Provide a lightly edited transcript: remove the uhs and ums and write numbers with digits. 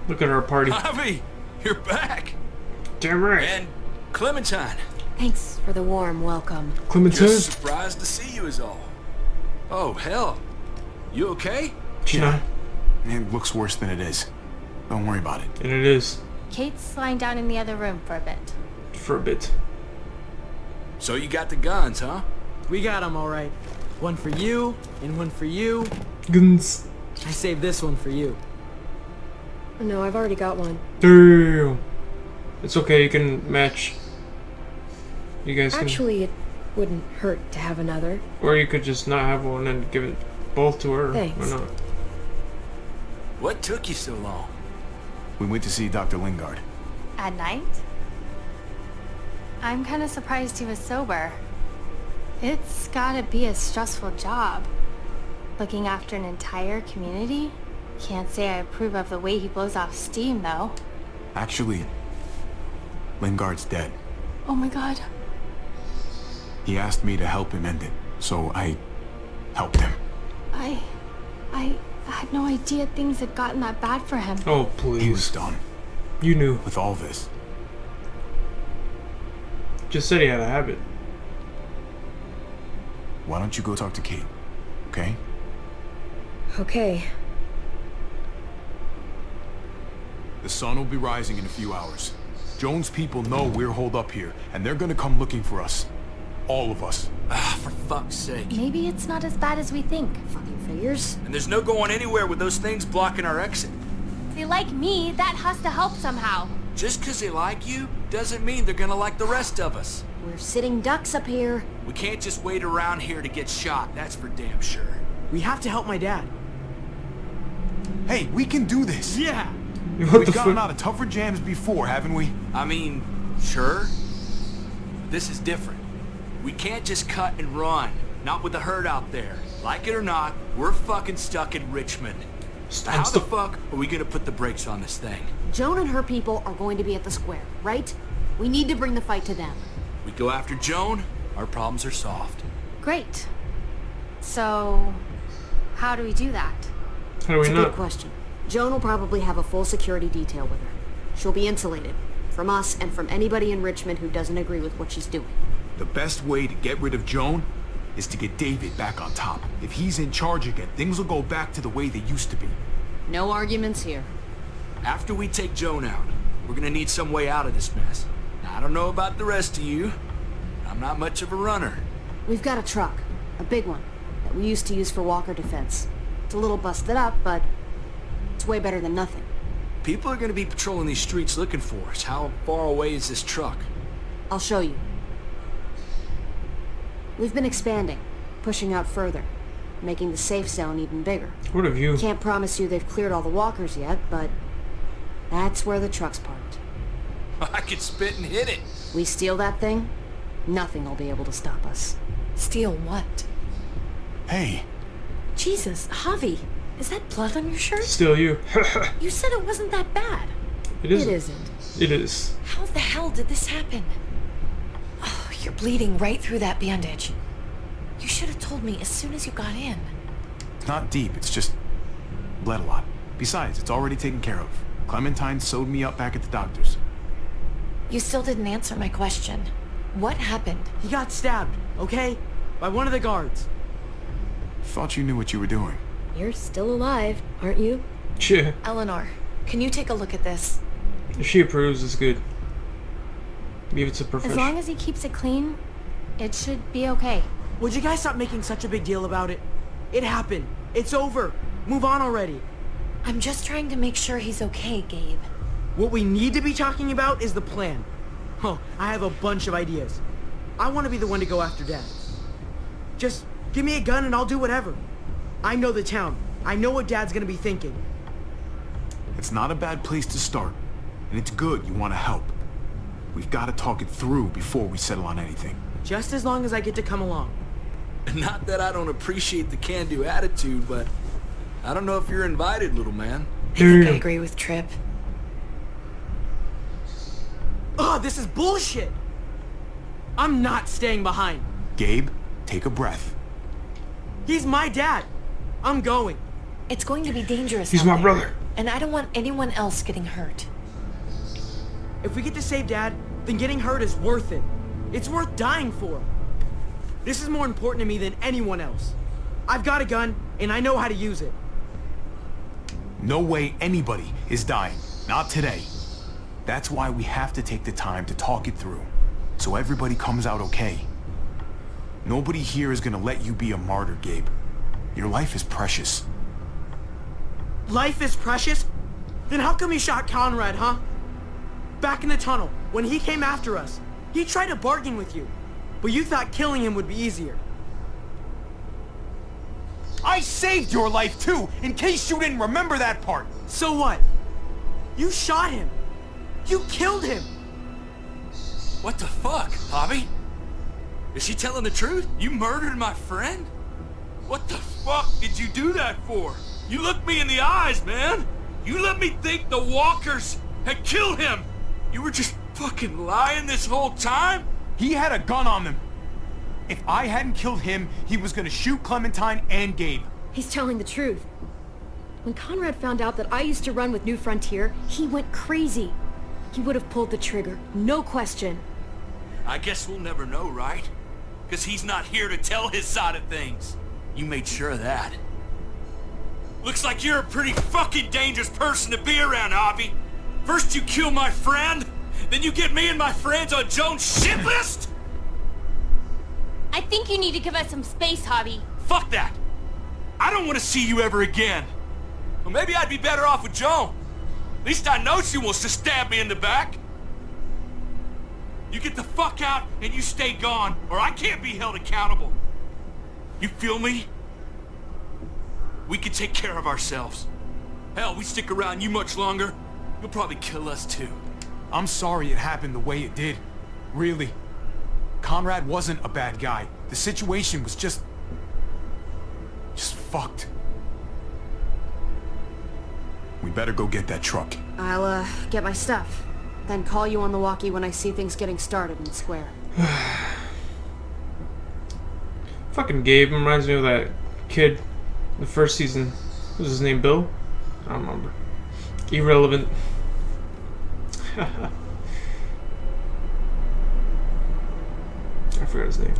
Look at our party. Javi, you're back. Damn right. And Clementine. Thanks for the warm welcome. Clementine? Just surprised to see you is all. Oh, hell. You okay? Yeah. It looks worse than it is. Don't worry about it. And it is. Kate's lying down in the other room for a bit. For a bit. So you got the guns, huh? We got them all right. One for you, and one for you. Guns. I saved this one for you. No, I've already got one. Damn. It's okay, you can match. You guys can. Actually, it wouldn't hurt to have another. Or you could just not have one and give it both to her. Thanks. Or not. What took you so long? We went to see Dr. Lingard. At night? I'm kind of surprised he was sober. It's gotta be a stressful job. Looking after an entire community? Can't say I approve of the way he blows off steam, though. Actually, Lingard's dead. Oh my god. He asked me to help him end it, so I helped him. I had no idea things had gotten that bad for him. Oh, He was please. done You knew. with all this. Just said he had a habit. Why don't you go talk to Kate, okay? Okay. The sun will be rising in a few hours. Jones' people know we're holed up here, and they're gonna come looking for us. All of us. Ah, for fuck's sake. Maybe it's not as bad as we think. Fucking figures. And there's no going anywhere with those things blocking our exit. If they like me, that has to help somehow. Just 'cause they like you doesn't mean they're gonna like the rest of us. We're sitting ducks up here. We can't just wait around here to get shot, that's for damn sure. We have to help my dad. Hey, we can do this! Yeah! What We've the gotten fuck? out of tougher jams before, haven't we? I mean, sure. This is different. We can't just cut and run. Not with the herd out there. Like it or not, we're fucking stuck in Richmond. How the fuck are we gonna put the brakes on this thing? Joan and her people are going to be at the square, right? We need to bring the fight to them. We go after Joan, our problems are solved. Great. So, how do we do that? How do we It's a good not? question. Joan will probably have a full security detail with her. She'll be insulated from us and from anybody in Richmond who doesn't agree with what she's doing. The best way to get rid of Joan is to get David back on top. If he's in charge again, things will go back to the way they used to be. No arguments here. After we take Joan out, we're gonna need some way out of this mess. I don't know about the rest of you. I'm not much of a runner. We've got a truck, a big one, that we used to use for walker defense. It's a little busted up, but it's way better than nothing. People are gonna be patrolling these streets looking for us. How far away is this truck? I'll show you. We've been expanding, pushing out further, making the safe zone even bigger. What have you? Can't promise you they've cleared all the walkers yet, but that's where the truck's parked. I could spit and hit it. We steal that thing, nothing will be able to stop us. Steal what? Hey, Jesus, Javi, is that blood on your shirt? Still you. You said it wasn't that bad. It is. It isn't. It is. How the hell did this happen? Oh, you're bleeding right through that bandage. You should have told me as soon as you got in. it's not deep, it's just bled a lot. Besides, it's already taken care of. Clementine sewed me up back at the doctor's. You still didn't answer my question. What happened? He got stabbed, okay? By one of the guards. Thought you knew what you were doing. You're still alive, aren't you? Yeah. Eleanor, can you take a look at this? If she approves, it's good. Leave it to As professional. long as he keeps it clean, it should be okay. Would you guys stop making such a big deal about it? It happened. It's over. Move on already. I'm just trying to make sure he's okay, Gabe. What we need to be talking about is the plan. Oh, I have a bunch of ideas. I want to be the one to go after Dad. Just give me a gun and I'll do whatever. I know the town. I know what Dad's gonna be thinking. It's not a bad place to start, and it's good you want to help. We've got to talk it through before we settle on anything. Just as long as I get to come along. Not that I don't appreciate the can-do attitude, but I don't know if you're invited, little man. I think I Damn. agree with Tripp. Oh, this is bullshit! I'm not staying behind. Gabe, take a breath. He's my dad. I'm going. It's going to be dangerous He's out my there. brother. And I don't want anyone else getting hurt. If we get to save Dad, then getting hurt is worth it. It's worth dying for. This is more important to me than anyone else. I've got a gun, and I know how to use it. No way anybody is dying. Not today. That's why we have to take the time to talk it through, so everybody comes out okay. Nobody here is gonna let you be a martyr, Gabe. Your life is precious. Life is precious? Then how come you shot Conrad, huh? Back in the tunnel, when he came after us, he tried to bargain with you, but you thought killing him would be easier. I saved your life too, in case you didn't remember that part. So what? You shot him. You killed him. What the fuck, Javi? Is she telling the truth? You murdered my friend? What the fuck did you do that for? You looked me in the eyes, man. You let me think the walkers had killed him. You were just fucking lying this whole time? He had a gun on them. If I hadn't killed him, he was gonna shoot Clementine and Gabe. He's telling the truth. When Conrad found out that I used to run with New Frontier, he went crazy. He would have pulled the trigger, no question. I guess we'll never know, right? Because he's not here to tell his side of things. You made sure of that. Looks like you're a pretty fucking dangerous person to be around, Javi. First you kill my friend, then you get me and my friends on Jones' shit list? I think you need to give us some space, Javi. Fuck that! I don't want to see you ever again. Well, maybe I'd be better off with Joan. At least I know she wants to stab me in the back. You get the fuck out and you stay gone, or I can't be held accountable. You feel me? We can take care of ourselves. Hell, we stick around you much longer, you'll probably kill us too. I'm sorry it happened the way it did. Really. Conrad wasn't a bad guy. The situation was just fucked. We better go get that truck. I'll, get my stuff. Then call you on the walkie when I see things getting started in the square. Fucking Gabe reminds me of that kid in the first season. What was his name? Bill? I don't remember. Irrelevant. I forgot his name.